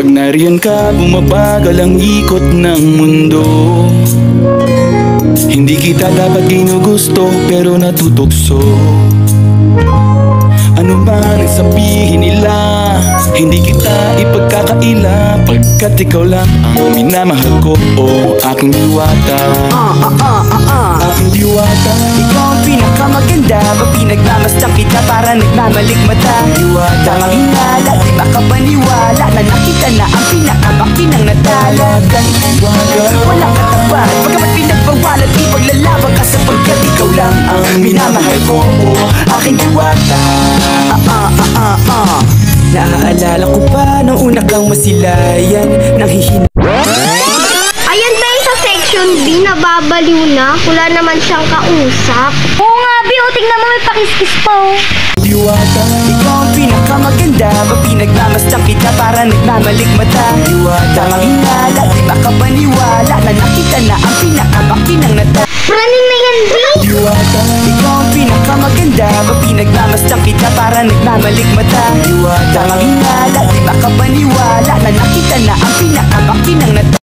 Pag nariyan ka, bumabagal ang ikot ng mundo. Hindi kita dapat ginugusto, pero natutokso. Ano man ang sabihin nila, hindi kita ipagkakaila, pagkat ikaw lang ang minamahal ko, oh aking diwata. Aking diwata. Ikaw ang pinakamaganda, pag pinagmamasdan kita para nagmamalikmata. Diwata, tamang hinala, di makapaniwala na nakita na ang pinakamakinang natalaga. Walang katapat, pagkamat pinagbawalan, di paglalaban ka sapagkat ikaw lang ang minamahal ko, oh aking diwata. Naaalala ko pa nung una kang masilayan, nang hihin. Ayan ba sa section B, nababaliw na? Wala naman siyang kausap. Oo nga, Bi, o tingnan mo may pakiskis pa, oh. Diwata, ikaw ang pinakamaganda, pag pinagmamasdan kita para nagmamalikmata. Diwata, tamang hinala, di makapaniwala na nakita na ang pinakamakinang natalaga. Praning na yan, Bi! Diwata, ikaw ang pinakamaganda, pag pinagmamasdan kita para nagmamalikmata. Diwata, tamang hinala, di makapaniwala na nakita na ang pinakamakinang natalaga.